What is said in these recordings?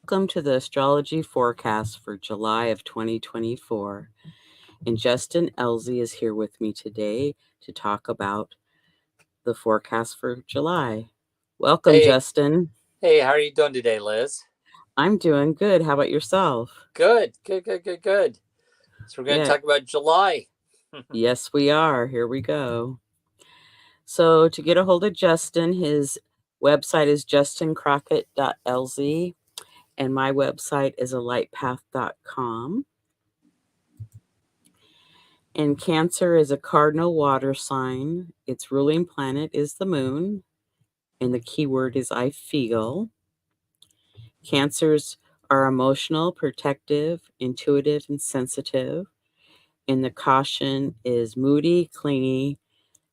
Welcome to the astrology forecast for July of 2024. And Justin Elzie is here with me today to talk about the forecast for July. Welcome, Hey, Justin. hey, how are you doing today, Liz? I'm doing good. How about yourself? Good, good, good, good, good. So we're going to Yeah, talk about July. yes, we are. Here we go. So, to get a hold of Justin, his website is justincrockett.lz, and my website is alightpath.com. And Cancer is a cardinal water sign. Its ruling planet is the moon, and the keyword is I feel. Cancers are emotional, protective, intuitive, and sensitive. And the caution is moody, clingy,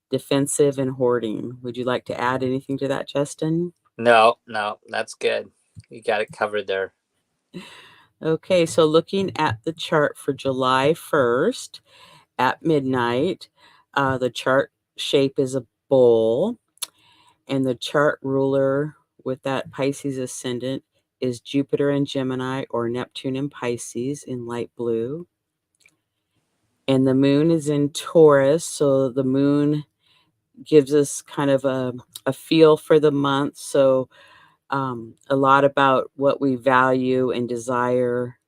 defensive, and hoarding. Would you like to add anything to that, Justin? No, that's good. You got it covered there. Okay, so looking at the chart for July 1st at midnight, the chart shape is a bowl. And the chart ruler with that Pisces ascendant is Jupiter in Gemini or Neptune in Pisces in light blue. And the moon is in Taurus. So the moon gives us kind of a feel for the month. So a lot about what we value and desire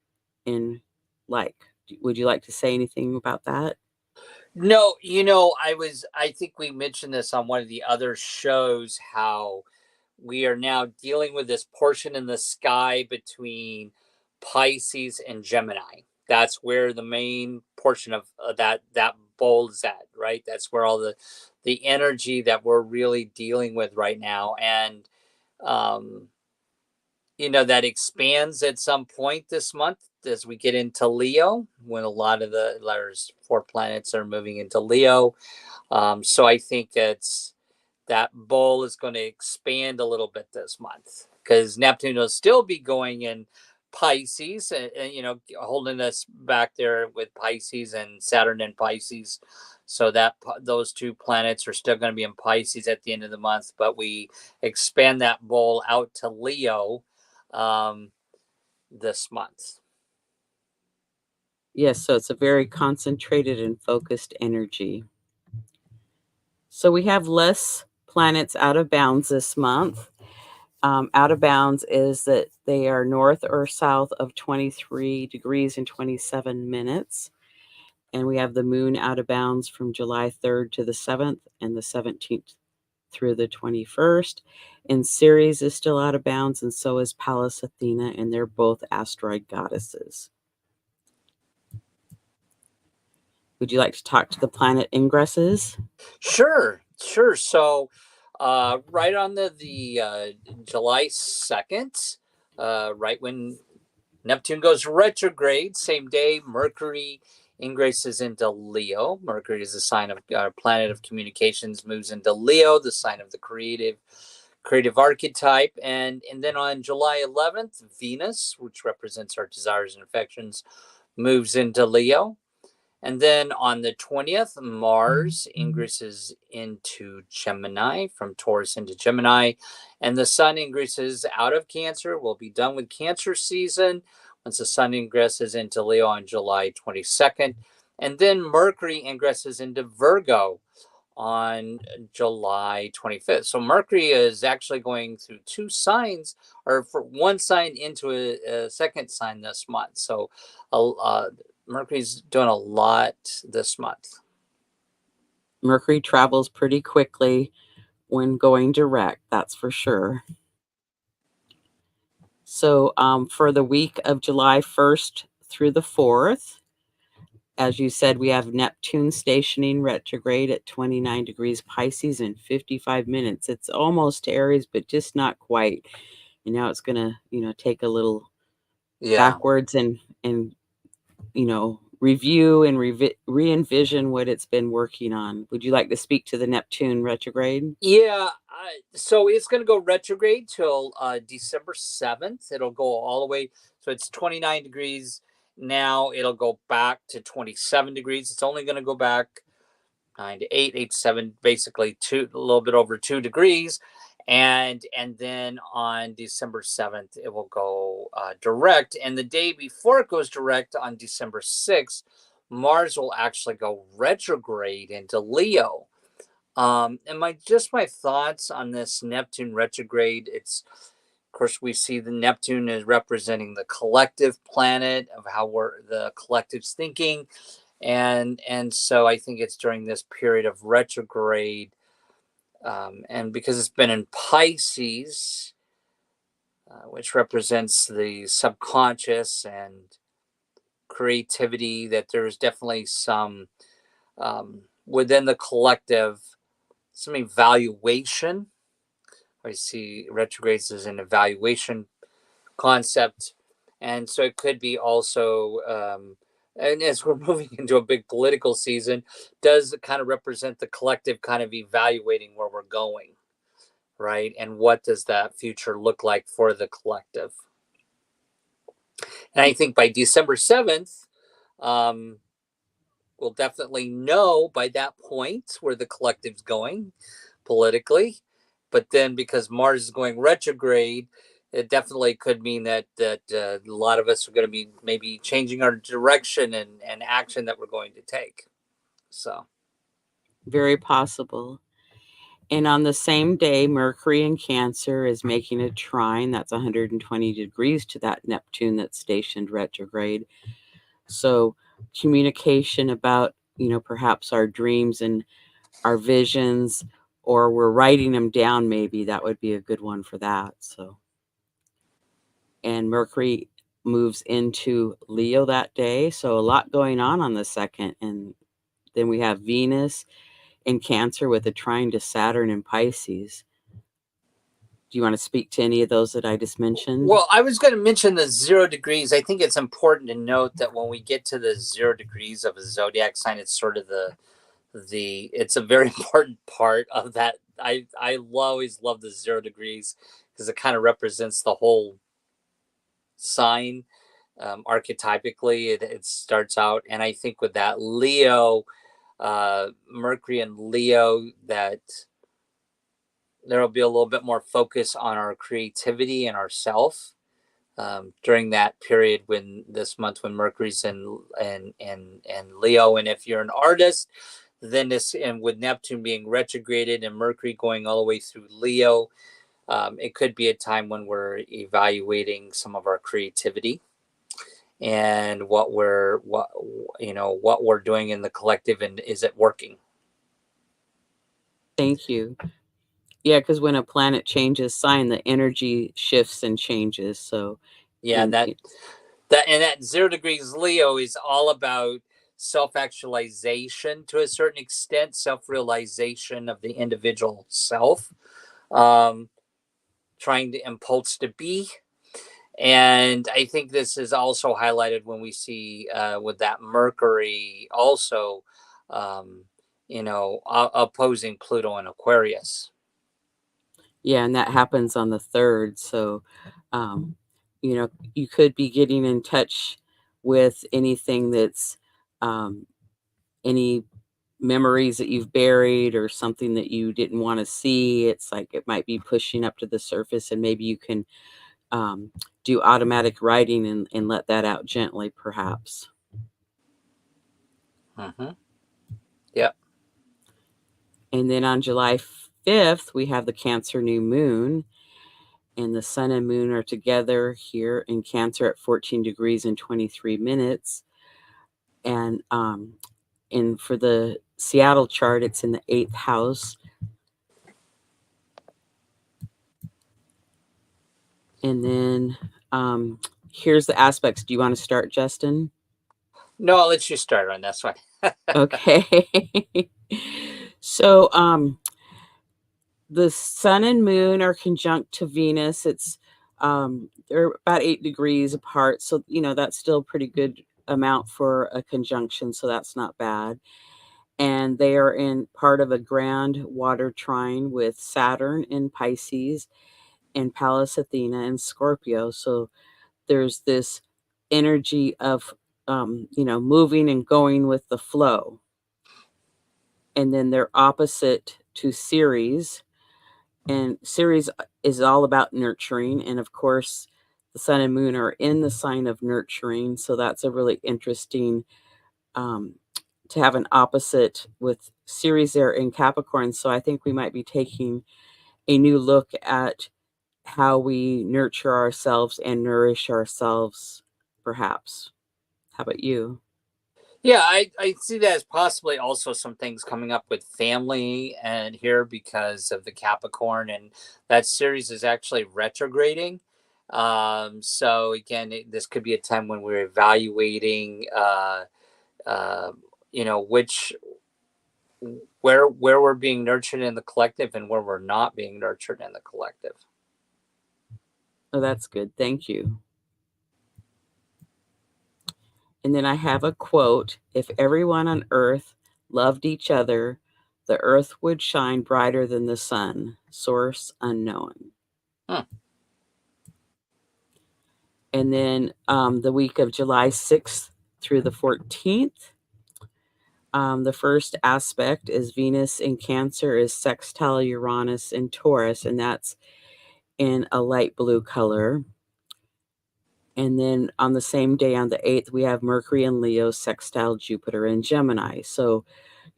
and like. Would you like to say anything about that? No, I think we mentioned this on one of the other shows how we are now dealing with this portion in the sky between Pisces and Gemini. That's where the main portion of that bowl is at, right? That's where all the energy that we're really dealing with right now, and um, that expands at some point this month as we get into Leo, when a lot of there's 4 planets are moving into Leo. So I think that bowl is going to expand a little bit this month because Neptune will still be going in Pisces, and holding us back there with Pisces and Saturn in Pisces. So that those 2 planets are still going to be in Pisces at the end of the month, but we expand that bowl out to Leo um, this month. Yes, so it's a very concentrated and focused energy. So we have less planets out of bounds this month. Out of bounds is that they are north or south of 23 degrees and 27 minutes. And we have the moon out of bounds from July 3rd to the 7th and the 17th through the 21st. And Ceres is still out of bounds, and so is Pallas Athena, and they're both asteroid goddesses. Would you like to talk to the planet ingresses? Sure, sure. So, right on the July 2nd, right when Neptune goes retrograde, same day, Mercury ingresses into Leo. Mercury is a sign of planet of communications, moves into Leo, the sign of the creative archetype, and then on July 11th, Venus, which represents our desires and affections, moves into Leo. And then on the 20th, Mars ingresses into Gemini, from Taurus into Gemini. And the Sun ingresses out of Cancer. We'll be done with Cancer season once the Sun ingresses into Leo on July 22nd. And then Mercury ingresses into Virgo on July 25th. So Mercury is actually going through 2 signs, or for 1 sign into a second sign this month. So Mercury's doing a lot this month. Mercury travels pretty quickly when going direct, that's for sure. So for the week of July 1st through the 4th, as you said, we have Neptune stationing retrograde at 29 degrees Pisces in 55 minutes. It's almost Aries, but just not quite. And now it's going to, take a little backwards and review and re-envision what it's been working on. Would you like to speak to the Neptune retrograde? Yeah. So it's going to go retrograde till December 7th. It'll go all the way. So it's 29 degrees now. It'll go back to 27 degrees. It's only going to go back 9 to 8, 8 to 7, basically a little bit over 2 degrees. and then on December 7th it will go direct, and the day before it goes direct on December 6th, Mars will actually go retrograde into Leo. And my thoughts on this Neptune retrograde, it's, of course, we see the Neptune is representing the collective planet of how the collective's thinking, and so I think it's during this period of retrograde, and because it's been in Pisces, which represents the subconscious and creativity, that there's definitely some within the collective, some evaluation. I see retrogrades as an evaluation concept, and so it could be also, and as we're moving into a big political season, does kind of represent the collective kind of evaluating where we're going, right? And what does that future look like for the collective? And I think by December 7th, we'll definitely know by that point where the collective's going politically. But then because Mars is going retrograde, it definitely could mean that a lot of us are going to be maybe changing our direction and action that we're going to take. So Very possible. And on the same day, Mercury in Cancer is making a trine that's 120 degrees to that Neptune that's stationed retrograde. So communication about, perhaps our dreams and our visions, or we're writing them down, maybe that would be a good one for that. So, and Mercury moves into Leo that day. So a lot going on the 2nd. And then we have Venus in Cancer with a trine to Saturn in Pisces. Do you want to speak to any of those that I just mentioned? Well, I was going to mention the 0 degrees. I think it's important to note that when we get to the 0 degrees of a zodiac sign, it's sort of it's a very important part of that. I always love the 0 degrees because it kind of represents the whole sign. Archetypically, it starts out, and I think with that Leo, Mercury and Leo, that there will be a little bit more focus on our creativity and ourself during that period, when this month when Mercury's in Leo. And if you're an artist, then this, and with Neptune being retrograded and Mercury going all the way through Leo, it could be a time when we're evaluating some of our creativity and what we're doing in the collective, and is it working? Thank you. Yeah, because when a planet changes sign, the energy shifts and changes. So, Yeah, and that 0 degrees Leo is all about self-actualization to a certain extent, self-realization of the individual self, trying to impulse to be. And I think this is also highlighted when we see with that Mercury also, opposing Pluto and Aquarius. yeah, and that happens on the 3rd. So, you could be getting in touch with anything that's any memories that you've buried or something that you didn't want to see. It's like it might be pushing up to the surface, and maybe you can do automatic writing and let that out gently, perhaps. Mm-hmm. Yep. And then on July 5th, we have the Cancer new moon, and the sun and moon are together here in Cancer at 14 degrees and 23 minutes. And for the Seattle chart, it's in the 8th house. And then here's the aspects. Do you want to start, Justin? No, I'll let you start on this one. Okay. So the sun and moon are conjunct to Venus. It's they're about 8 degrees apart. So, that's still a pretty good amount for a conjunction. So that's not bad. And they are in part of a grand water trine with Saturn in Pisces and Pallas Athena in Scorpio. So there's this energy of, moving and going with the flow. And then they're opposite to Ceres And Ceres is all about nurturing. And of course, the sun and moon are in the sign of nurturing. So that's a really interesting to have an opposite with Ceres there in Capricorn. So I think we might be taking a new look at how we nurture ourselves and nourish ourselves, perhaps. How about you? Yeah, I see that as possibly also some things coming up with family and here because of the Capricorn, and that series is actually retrograding. So again, this could be a time when we're evaluating, uh, which where we're being nurtured in the collective and where we're not being nurtured in the collective. Oh, that's good. Thank you. And then I have a quote: if everyone on earth loved each other, the earth would shine brighter than the sun. Source unknown. Hmm. And then the week of July 6th through the 14th, the first aspect is Venus in Cancer is sextile Uranus in Taurus, and that's in a light blue color. And then on the same day, on the 8th, we have Mercury in Leo sextile Jupiter in Gemini. So,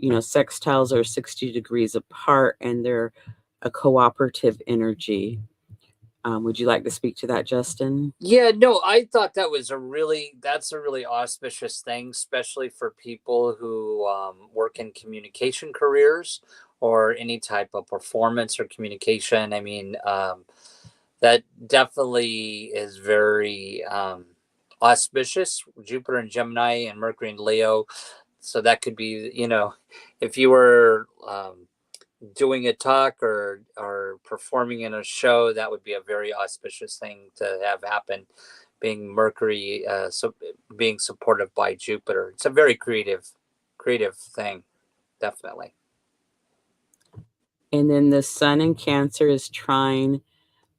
sextiles are 60 degrees apart and they're a cooperative energy. Would you like to speak to that, Justin? Yeah, no, I thought that's a really auspicious thing, especially for people who work in communication careers or any type of performance or communication. I mean, that definitely is very auspicious. Jupiter and Gemini and Mercury and Leo. So that could be, if you were doing a talk or performing in a show, that would be a very auspicious thing to have happen. Being Mercury, being supported by Jupiter, it's a very creative thing, definitely. And then the Sun in Cancer is trine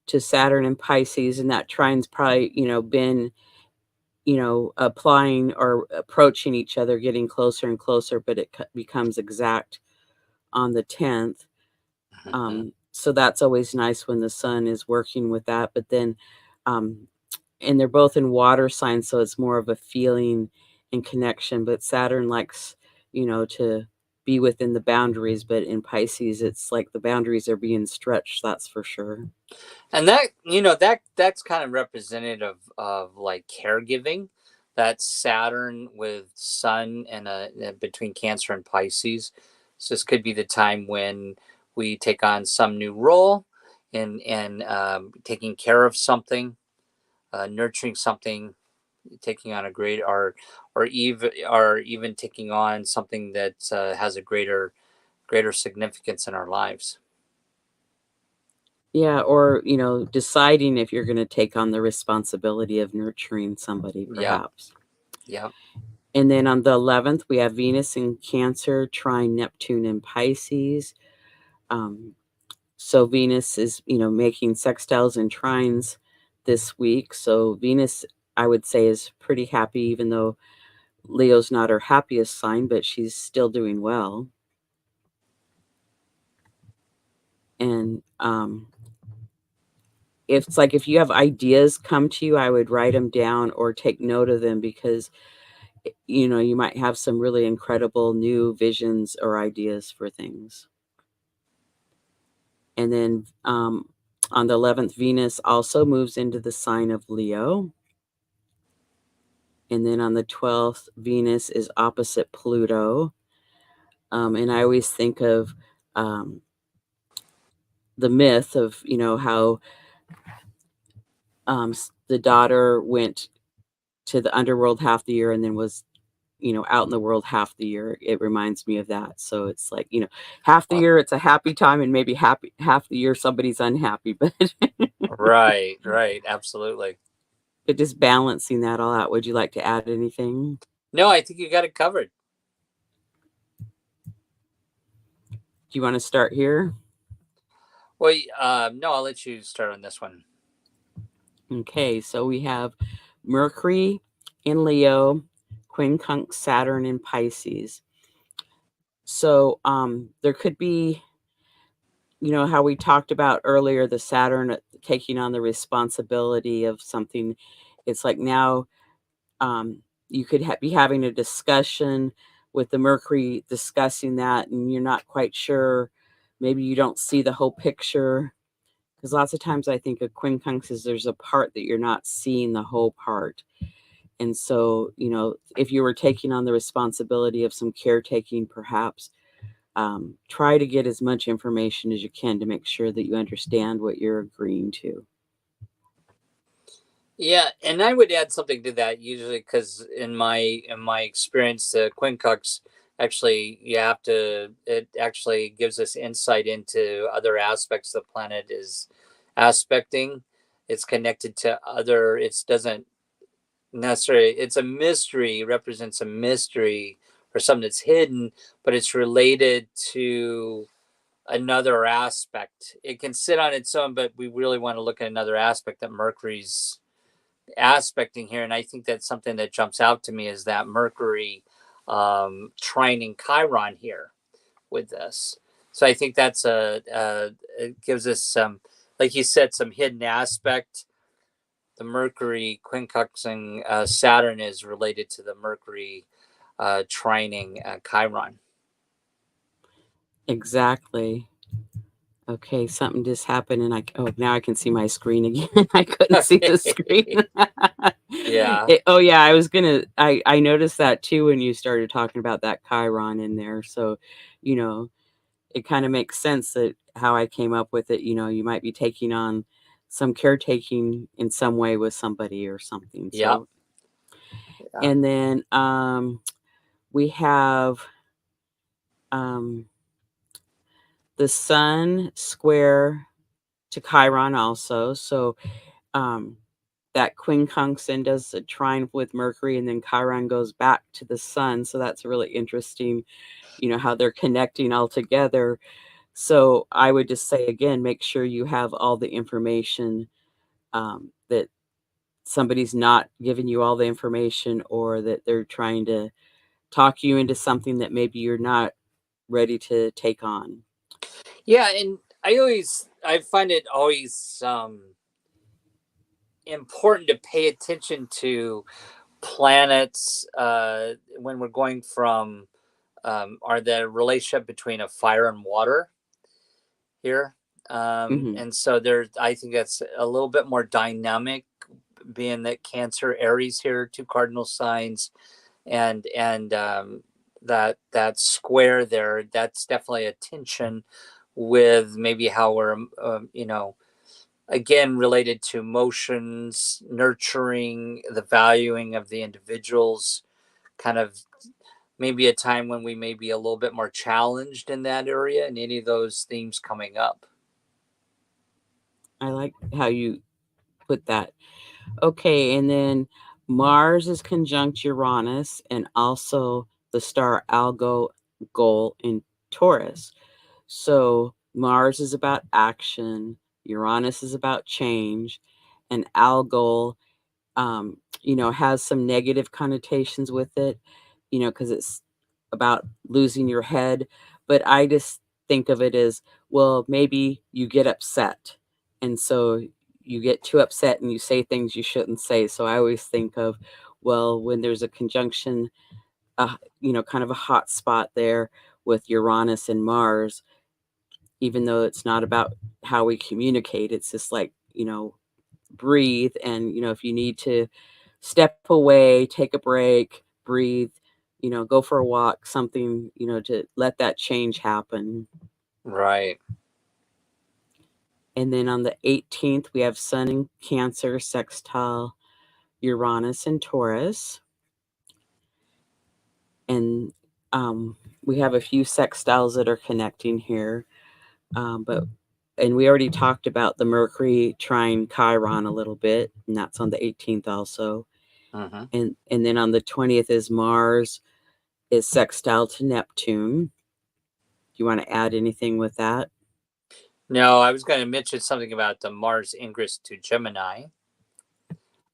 to Saturn in Pisces, and that trine's probably, been, applying or approaching each other, getting closer and closer, but it becomes exact on the 10th. Mm-hmm. So that's always nice when the sun is working with that. But then, and they're both in water signs, so it's more of a feeling and connection. But Saturn likes, to be within the boundaries. But in Pisces, it's like the boundaries are being stretched. That's for sure. And that that's kind of representative of like caregiving. That Saturn with Sun and between Cancer and Pisces. So this could be the time when we take on some new role and taking care of something, nurturing something, taking on a great or even taking on something that has a greater significance in our lives. Yeah, or, deciding if you're going to take on the responsibility of nurturing somebody, Yeah, perhaps. yeah. And then on the 11th, we have Venus in Cancer, trine Neptune in Pisces. Um, so Venus is, making sextiles and trines this week. So Venus, I would say, is pretty happy, even though Leo's not her happiest sign, but she's still doing well. And it's like if you have ideas come to you, I would write them down or take note of them because you might have some really incredible new visions or ideas for things. And then on the 11th, Venus also moves into the sign of Leo. And then on the 12th, Venus is opposite Pluto. And I always think of um, the myth of, how the daughter went to the underworld half the year and then was out in the world half the year. It reminds me of that. So it's like, half the year it's a happy time and maybe happy half the year somebody's unhappy, but Right, absolutely. but just balancing that all out. Would you like to add anything? No, I think you got it covered. Do you want to start here? Well, no, I'll let you start on this one. Okay, so we have Mercury in Leo, quincunx Saturn in Pisces. So there could be, how we talked about earlier, the Saturn taking on the responsibility of something. It's like now you could be having a discussion with the Mercury discussing that, and you're not quite sure. Maybe you don't see the whole picture. Because lots of times I think a quincunx is there's a part that you're not seeing the whole part. And so, if you were taking on the responsibility of some caretaking, perhaps try to get as much information as you can to make sure that you understand what you're agreeing to. Yeah, and I would add something to that usually because in my experience, the quincunx actually it actually gives us insight into other aspects the planet is aspecting. It's connected to other. It doesn't necessarily. It's a mystery. Represents a mystery or something that's hidden, but it's related to another aspect. It can sit on its own, but we really want to look at another aspect that Mercury's aspecting here, and I think that's something that jumps out to me is that Mercury trining Chiron here with this. So I think that's it gives us some, like you said, some hidden aspect. The Mercury quincunxing Saturn is related to the Mercury trining Chiron. Exactly. Okay, something just happened, and now I can see my screen again. I couldn't see the screen. Yeah. Oh yeah, I noticed that too when you started talking about that Chiron in there. So, you know, it kind of makes sense that how I came up with it. You might be taking on some caretaking in some way with somebody or something. Yep. So, Yeah. and then we have um, the Sun square to Chiron also. So that quincunx then does a trine with Mercury, and then Chiron goes back to the Sun. So that's really interesting, how they're connecting all together. So I would just say again, make sure you have all the information, that somebody's not giving you all the information, or that they're trying to talk you into something that maybe you're not ready to take on. Yeah, and I find it always important to pay attention to planets when we're going from are the relationship between a fire and water here. Hmm. And so I think that's a little bit more dynamic, being that Cancer, Aries here, two cardinal signs, and that square there. That's definitely a tension with maybe how we're again related to emotions, nurturing, the valuing of the individuals, kind of maybe a time when we may be a little bit more challenged in that area, and any of those themes coming up. I like how you put that. Okay, and then Mars is conjunct Uranus and also the star Algol in Taurus. So Mars is about action, Uranus is about change, and Algol, has some negative connotations with it, because it's about losing your head. But I just think of it as, well, maybe you get upset. And so you get too upset and you say things you shouldn't say. So I always think of, well, when there's a conjunction, kind of a hot spot there with Uranus and Mars, even though it's not about how we communicate, it's just like, breathe. And, if you need to step away, take a break, breathe, go for a walk, something, to let that change happen. Right. And then on the 18th, we have Sun in Cancer, sextile Uranus and Taurus. And we have a few sextiles that are connecting here. And we already talked about the Mercury trine Chiron a little bit, and that's on the 18th also. Mm-hmm. And then on the 20th is Mars is sextile to Neptune. Do you want to add anything with that? No, I was going to mention something about the Mars ingress to Gemini.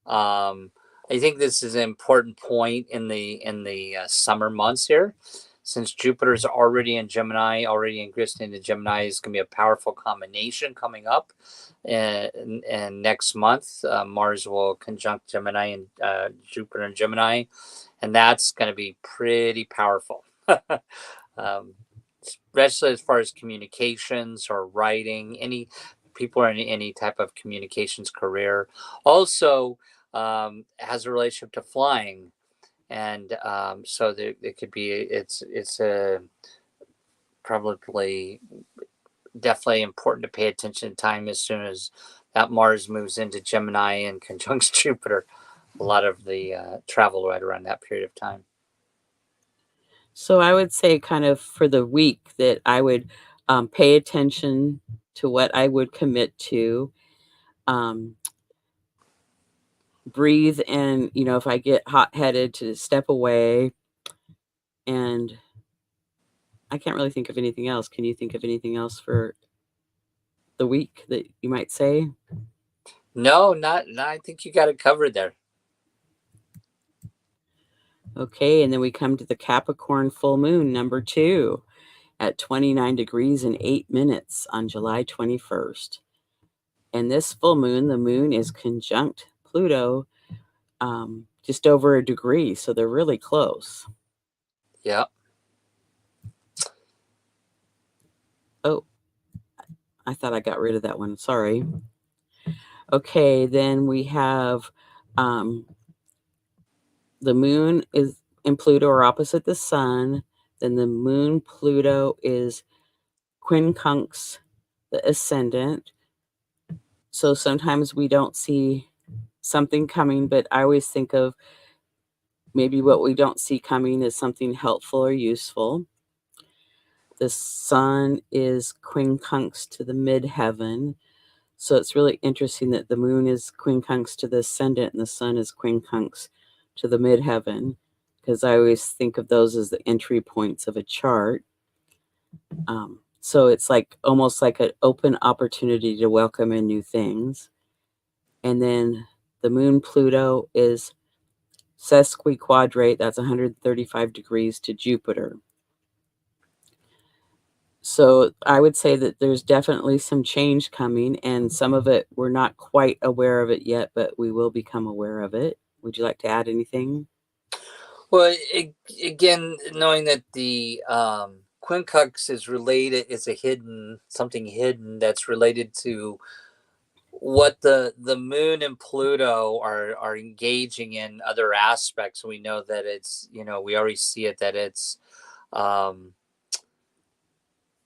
I think this is an important point in the summer months here. since Jupiter's already in Gemini, already ingressed into Gemini, is going to be a powerful combination coming up. And next month, Mars will conjunct Gemini and Jupiter and Gemini, and that's going to be pretty powerful. Especially as far as communications or writing, any people are in any type of communications career. Also, has a relationship to flying, and so there it could be. It's a probably definitely important to pay attention to time as soon as that Mars moves into Gemini and conjuncts Jupiter. A lot of the travel right around that period of time. So I would say kind of for the week that I would pay attention to what I would commit to. Um, breathe, and if I get hot-headed, to step away. And I can't really think of anything else. Can you think of anything else for the week that you might say? No, not. I think you got it covered there. Okay, and then we come to the Capricorn full moon, number 2, at 29 degrees and 8 minutes on July 21st. And this full moon, the moon is conjunct Pluto just over a degree, so they're really close. Yeah. Oh, I thought I got rid of that one. Sorry. Okay, then we have the moon is and Pluto are opposite the sun. Then the moon Pluto is quincunx the ascendant. So sometimes we don't see something coming, but I always think of maybe what we don't see coming is something helpful or useful. The sun is quincunx to the midheaven. So it's really interesting that the moon is quincunx to the ascendant and the sun is quincunx to the midheaven, because I always think of those as the entry points of a chart. So it's like almost like an open opportunity to welcome in new things. And then the moon Pluto is sesquiquadrate, that's 135 degrees to Jupiter. So I would say that there's definitely some change coming, and some of it we're not quite aware of it yet, but we will become aware of it. Would you like to add anything? Well, again, knowing that the quincunx is related, is a something hidden that's related to what the moon and Pluto are engaging in other aspects. We know that it's, we already see it, that um,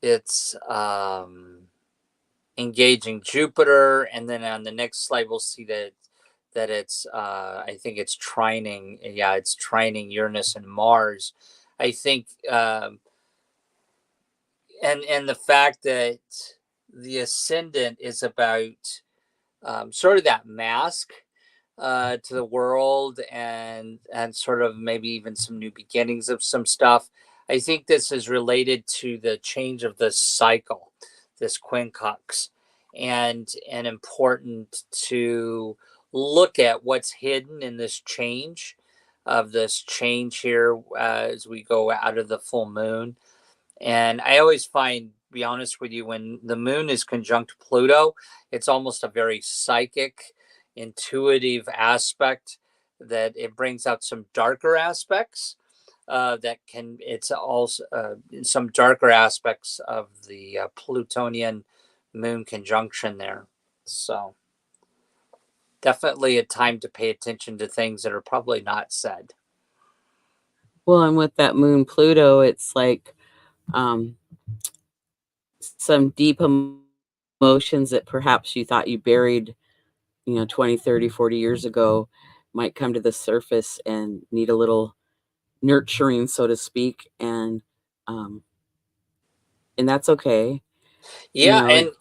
it's engaging Jupiter, and then on the next slide we'll see that it's I think it's trining. Yeah, it's trining Uranus and Mars. I think and the fact that the ascendant is about sort of that mask to the world, and sort of maybe even some new beginnings of some stuff. I think this is related to the change of the cycle, this quincunx, and important to look at what's hidden in this change here as we go out of the full moon. And I always find, be honest with you, when the moon is conjunct Pluto, it's almost a very psychic, intuitive aspect, that it brings out some darker aspects. It's also some darker aspects of the Plutonian moon conjunction there. So definitely a time to pay attention to things that are probably not said. Well, and with that moon Pluto, it's like some deep emotions that perhaps you thought you buried, 20, 30, 40 years ago might come to the surface and need a little nurturing, so to speak. And that's okay. You Yeah, know, it,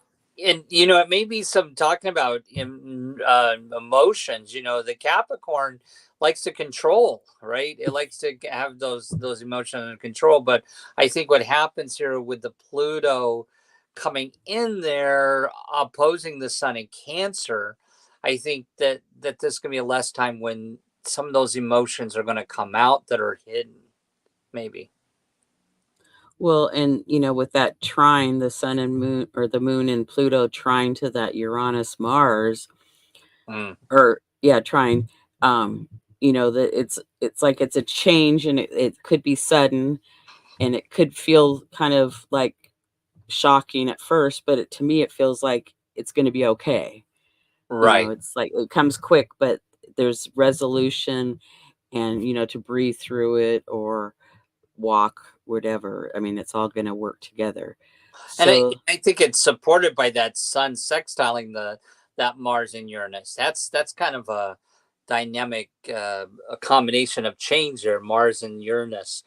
and it may be some talking about emotions. The Capricorn likes to control, right? It likes to have those emotions under control. But I think what happens here with the Pluto coming in there, opposing the Sun in Cancer, I think that this is going to be a less time when some of those emotions are going to come out that are hidden, maybe. Well, and with that trine, the sun and moon, or the moon and Pluto trine to that Uranus Mars, Mm. or yeah, trine. That it's like it's a change, and it could be sudden, and it could feel kind of like shocking at first, but to me, it feels like it's going to be okay. Right. It's like it comes quick, but there's resolution, and to breathe through it or walk, whatever. I mean, it's all going to work together. And So I think it's supported by that sun sextiling that Mars and Uranus. That's kind of a dynamic, a combination of change there, Mars and Uranus.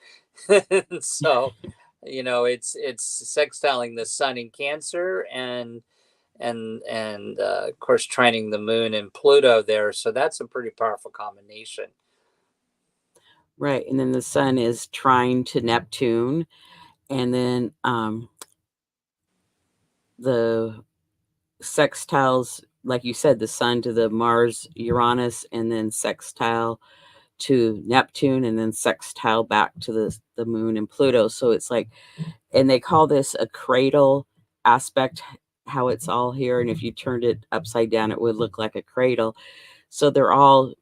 So, it's sextiling the sun in Cancer, and of course trining the moon and Pluto there. So that's a pretty powerful combination. right, and then the sun is trine to Neptune, and then the sextiles, like you said, the sun to the Mars Uranus, and then sextile to Neptune, and then sextile back to the moon and Pluto. So it's like, and they call this a cradle aspect, how it's all here, and if you turned it upside down, it would look like a cradle. So they're all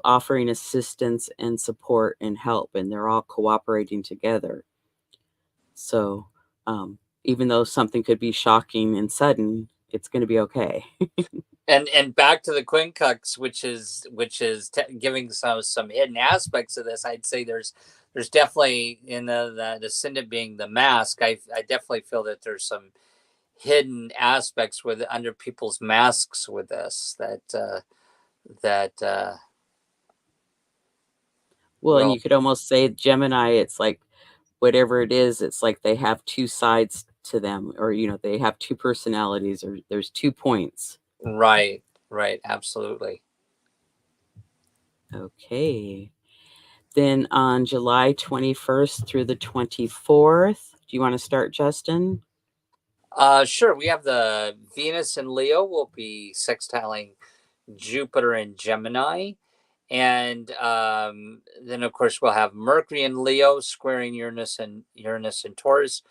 offering assistance and support and help, and they're all cooperating together. So even though something could be shocking and sudden, it's going to be okay. And back to the quincux, which is giving some hidden aspects of this. I'd say there's definitely, in the ascendant being the mask. I definitely feel that there's some hidden aspects with under people's masks with this, that Well, and well, you could almost say Gemini, it's like whatever it is, it's like they have two sides to them, or they have two personalities, or there's 2 points. right, right, absolutely. Okay. Then on July 21st through the 24th, do you want to start, Justin? Sure. We have the Venus and Leo will be sextiling Jupiter and Gemini. And then, of course, we'll have Mercury and Leo squaring Uranus and Taurus.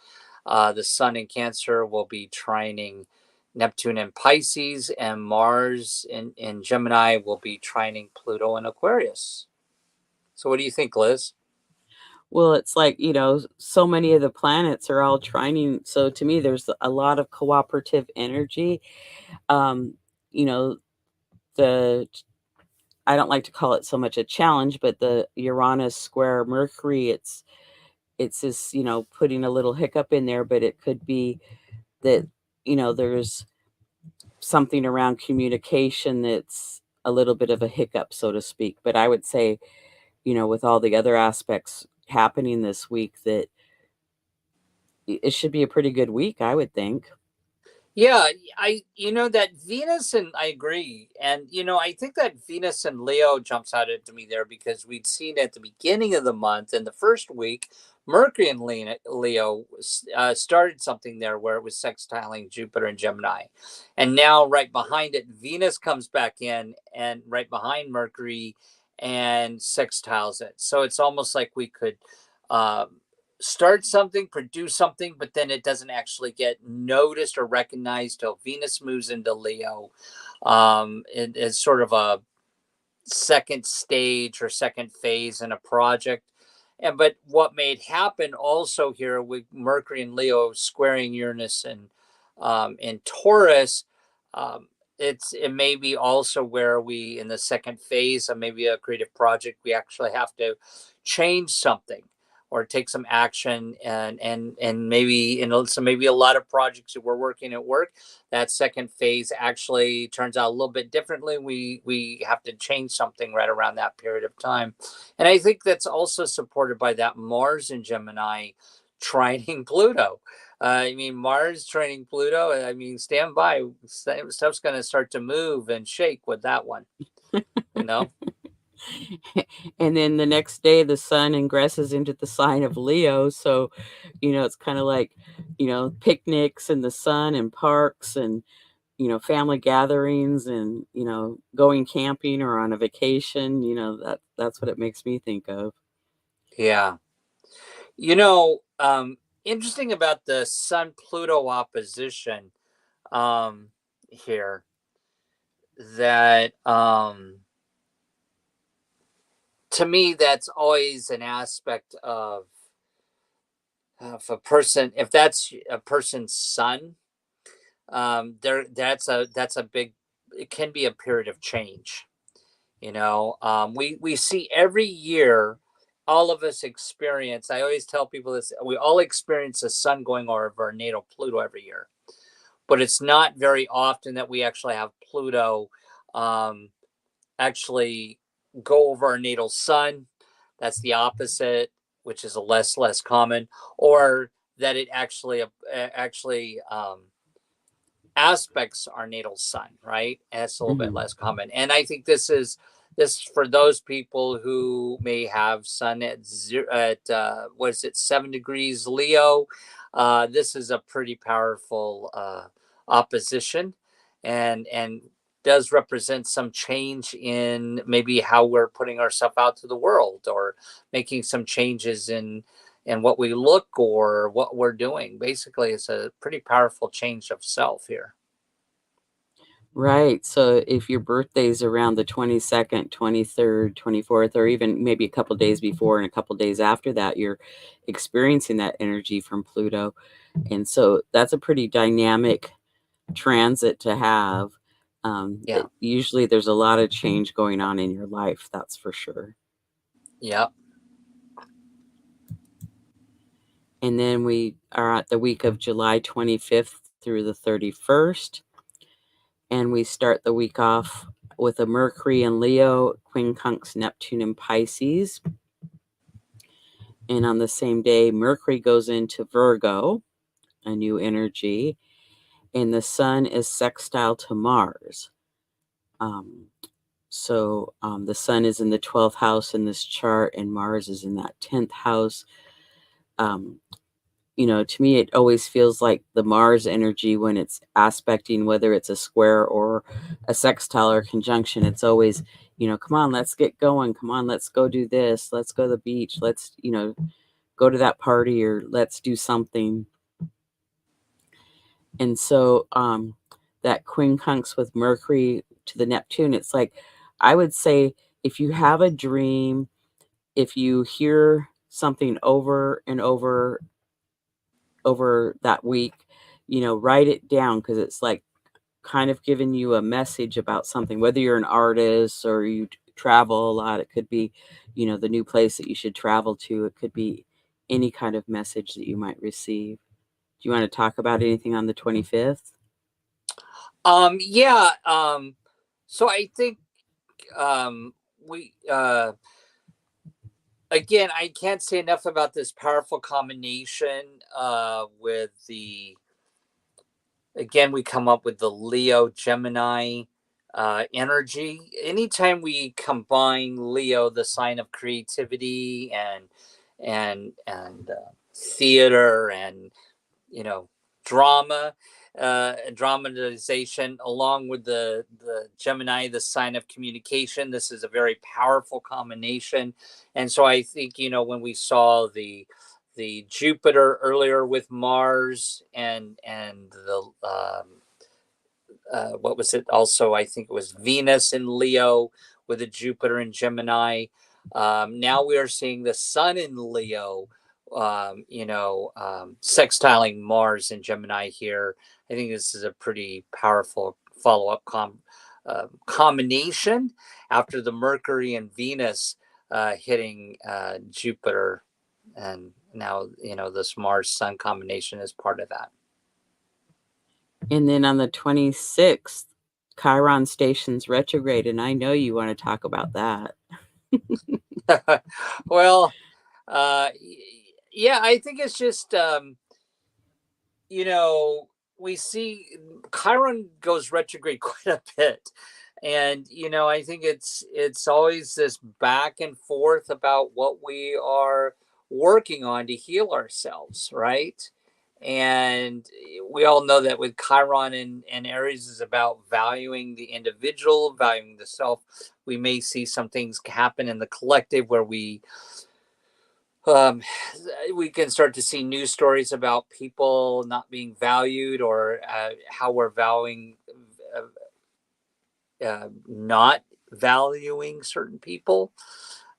The Sun in Cancer will be trining Neptune and Pisces, and Mars in Gemini will be trining Pluto and Aquarius. So, what do you think, Liz? Well, it's like, so many of the planets are all trining. So to me, there's a lot of cooperative energy. Um, you know, the I don't like to call it so much a challenge, but the Uranus square Mercury, it's this, putting a little hiccup in there, but it could be that, there's something around communication that's a little bit of a hiccup, so to speak. But I would say, with all the other aspects happening this week, that it should be a pretty good week, I would think. Yeah, that Venus, and I agree. And I think that Venus and Leo jumps out at me there because we'd seen at the beginning of the month in the first week, Mercury and Leo started something there where it was sextiling Jupiter and Gemini. And now right behind it, Venus comes back in and right behind Mercury and sextiles it. So it's almost like we could start something, produce something, but then it doesn't actually get noticed or recognized till Venus moves into Leo. It's sort of a second stage or second phase in a project. But what made happen also here with Mercury and Leo squaring Uranus and in Taurus, um, it may be also where we in the second phase of maybe a creative project we actually have to change something or take some action, and maybe so maybe a lot of projects that we're working at work, that second phase actually turns out a little bit differently. We have to change something right around that period of time. And I think that's also supported by that Mars in Gemini trining Pluto. I mean, Mars training Pluto. I mean, stand by. Stuff's going to start to move and shake with that one. You know. And then the next day, the sun ingresses into the sign of Leo. So, it's kind of like, picnics in the sun and parks and, family gatherings and, going camping or on a vacation. That's what it makes me think of. Yeah. You know, interesting about the Sun Pluto opposition here, that to me, that's always an aspect of if a person, if that's a person's sun, that's a big, it can be a period of change. We see every year, all of us experience, I always tell people this, we all experience the sun going over our natal Pluto every year, but it's not very often that we actually have Pluto actually go over our natal sun. That's the opposite, which is a less common, or that it actually aspects our natal sun, right? And it's a little bit less common. And I think this for those people who may have sun at what is it, 7 degrees Leo. This is a pretty powerful opposition, and does represent some change in maybe how we're putting ourselves out to the world, or making some changes in what we look or what we're doing. Basically, it's a pretty powerful change of self here. Right. So if your birthday's around the 22nd, 23rd, 24th, or even maybe a couple days before and a couple days after that, you're experiencing that energy from Pluto. And so that's a pretty dynamic transit to have. Yeah. Usually there's a lot of change going on in your life, that's for sure. Yeah. And then we are at the week of July 25th through the 31st. And we start the week off with a Mercury in Leo, quincunx Neptune in Pisces. And on the same day, Mercury goes into Virgo, a new energy, and the sun is sextile to Mars. So the sun is in the 12th house in this chart, and Mars is in that 10th house. To me, it always feels like the Mars energy when it's aspecting, whether it's a square or a sextile or conjunction, it's always, come on, let's get going. Come on, let's go do this. Let's go to the beach. Let's, go to that party, or let's do something. And so that quincunx with Mercury to the Neptune, it's like, I would say, if you have a dream, if you hear something over and over that week, write it down, because it's like kind of giving you a message about something, whether you're an artist or you travel a lot. It could be, the new place that you should travel to. It could be any kind of message that you might receive. Do you want to talk about anything on the 25th? Yeah. So I think we again, I can't say enough about this powerful combination with the, again, we come up with the Leo Gemini energy. Anytime we combine Leo, the sign of creativity and theater and drama, dramatization, along with the Gemini, the sign of communication. This is a very powerful combination. And so I think, when we saw the Jupiter earlier with Mars, and the what was it, also I think it was Venus in Leo with a Jupiter in Gemini. Now we are seeing the sun in Leo, sextiling Mars in Gemini here. I think this is a pretty powerful follow-up combination after the Mercury and Venus hitting Jupiter, and now this Mars Sun combination is part of that. And then on the 26th, Chiron stations retrograde, and I know you want to talk about that. Well, yeah, I think it's just we see Chiron goes retrograde quite a bit, and I think it's always this back and forth about what we are working on to heal ourselves, right? And we all know that with Chiron and Aries is about valuing the individual, valuing the self. We may see some things happen in the collective where we Um, we can start to see news stories about people not being valued, or how we're valuing, not valuing certain people.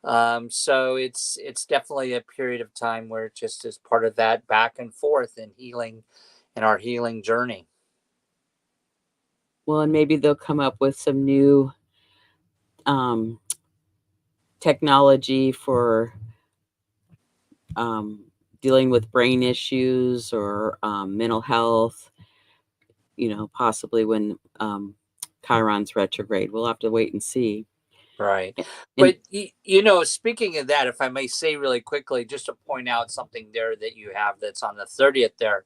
So it's definitely a period of time where it just is part of that back and forth and healing, in our healing journey. Well, and maybe they'll come up with some new um, technology for um, dealing with brain issues or mental health, possibly when Chiron's retrograde. We'll have to wait and see. Right. And But, speaking of that, if I may say really quickly, just to point out something there that you have that's on the 30th there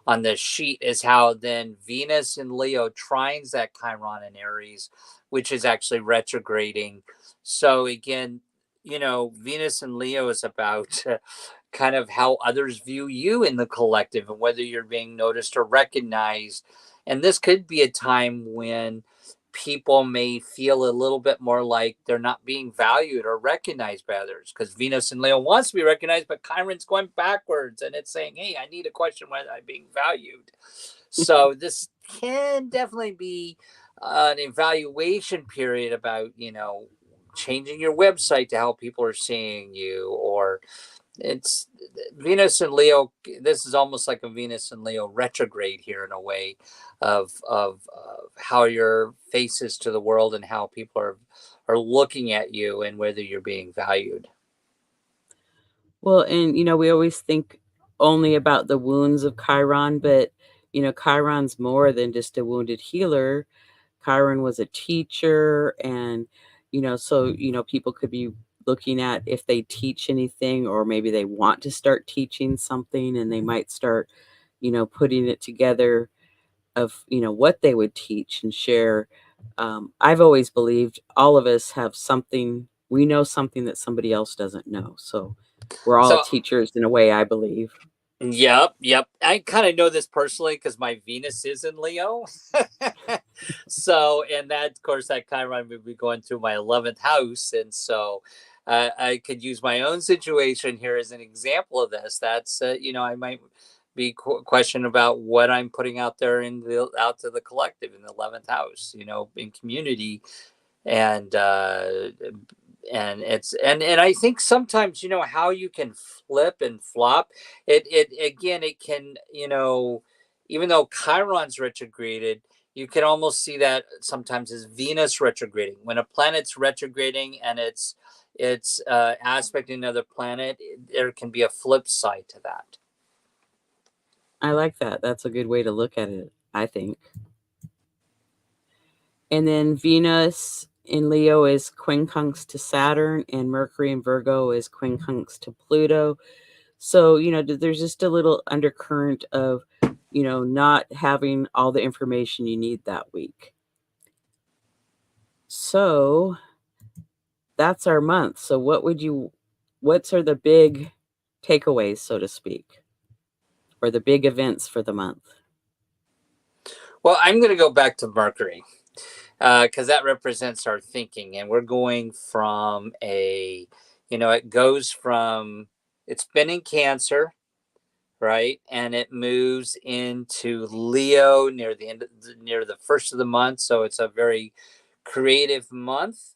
on the sheet, is how then Venus in Leo trines that Chiron in Aries, which is actually retrograding. So again, Venus in Leo is about kind of how others view you in the collective, and whether you're being noticed or recognized. And this could be a time when people may feel a little bit more like they're not being valued or recognized by others, because Venus in Leo wants to be recognized, but Chiron's going backwards and it's saying, hey, I need to question whether I'm being valued. So this can definitely be an evaluation period about, changing your website to how people are seeing you, or it's Venus and Leo. This is almost like a Venus and Leo retrograde here, in a way of how your face is to the world, and how people are looking at you, and whether you're being valued. well, and we always think only about the wounds of Chiron, but Chiron's more than just a wounded healer. Chiron was a teacher, and so people could be looking at if they teach anything, or maybe they want to start teaching something, and they might start putting it together of what they would teach and share. I've always believed all of us have something, we know something that somebody else doesn't know, so we're all So teachers in a way, I believe. yep. I kind of know this personally because my Venus is in Leo. So, and that, of course, that Chiron would be going through my 11th house. And so I could use my own situation here as an example of this. That's, I might be question about what I'm putting out there out to the collective in the 11th house, in community. And and I think sometimes, how you can flip and flop it again. It can, even though Chiron's retrograded, you can almost see that sometimes as Venus retrograding. When a planet's retrograding and it's aspecting another planet, there can be a flip side to that. I like that. That's a good way to look at it, I think. And then Venus in Leo is quincunx to Saturn, and Mercury in Virgo is quincunx to Pluto. So, there's just a little undercurrent of, not having all the information you need that week. So that's our month. So what's are the big takeaways, so to speak, or the big events for the month? Well, I'm going to go back to Mercury, because that represents our thinking, and we're going from it goes from, it's been in Cancer, right, and it moves into Leo near near the first of the month, so it's a very creative month.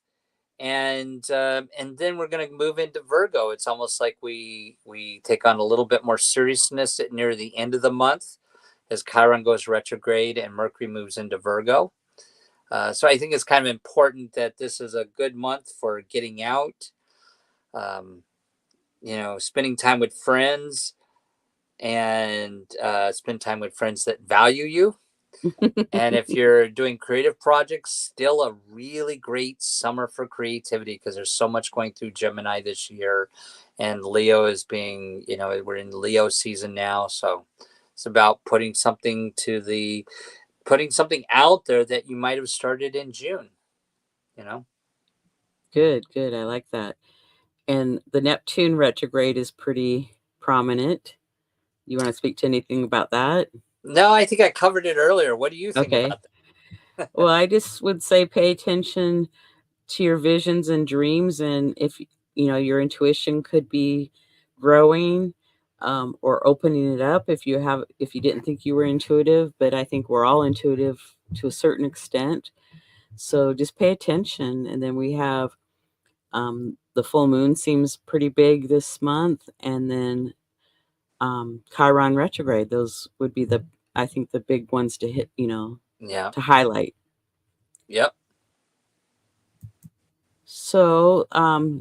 And then we're going to move into Virgo. It's almost like we take on a little bit more seriousness near the end of the month, as Chiron goes retrograde and Mercury moves into Virgo. So I think it's kind of important that this is a good month for getting out, um, spending time with friends, and spend time with friends that value you. And if you're doing creative projects, still a really great summer for creativity, because there's so much going through Gemini this year. And Leo is being, we're in Leo season now. So it's about putting something out there that you might have started in June, you know? Good, good. I like that. And the Neptune retrograde is pretty prominent. You want to speak to anything about that? No, I think I covered it earlier. What do you think Okay. about that? Well, I just would say pay attention to your visions and dreams, and if your intuition could be growing or opening it up if you didn't think you were intuitive, but I think we're all intuitive to a certain extent. So just pay attention. And then we have the full moon seems pretty big this month, and then Chiron retrograde. Those would be I think the big ones to hit, Yeah. to highlight. Yep. So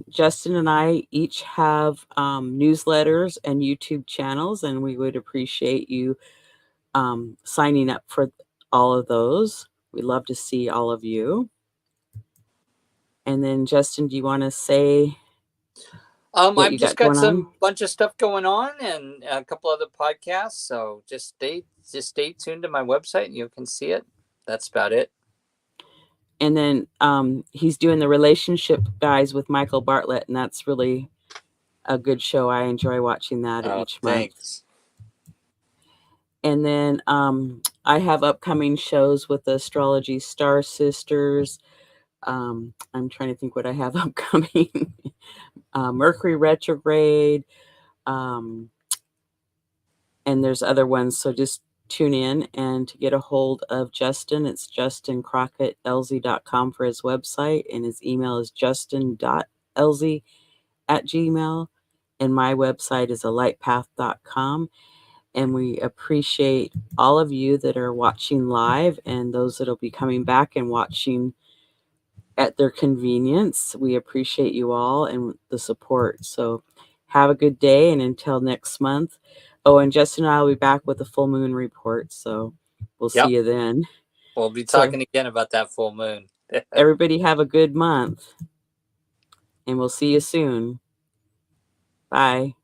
Justin and I each have newsletters and YouTube channels, and we would appreciate you signing up for all of those. We'd love to see all of you. And then, Justin, do you want to say what I've you just got got going on? some bunch of stuff going on and a couple other podcasts. So just stay tuned to my website and you can see it. That's about it. And then he's doing the relationship guys with Michael Bartlett, and that's really a good show. I enjoy watching that each month. Thanks. And then I have upcoming shows with the Astrology Star Sisters. I'm trying to think what I have upcoming. Mercury retrograde, and there's other ones. So just tune in. And to get a hold of Justin, it's Justin Crockett, Elzie.com for his website, and his email is justin.elzie@gmail. And my website is alightpath.com. And we appreciate all of you that are watching live and those that will be coming back and watching at their convenience. We appreciate you all and the support. So have a good day, and until next month. Oh, and Justin and I will be back with the full moon report. So we'll see you then. We'll be talking again about that full moon. Everybody have a good month, and we'll see you soon. Bye.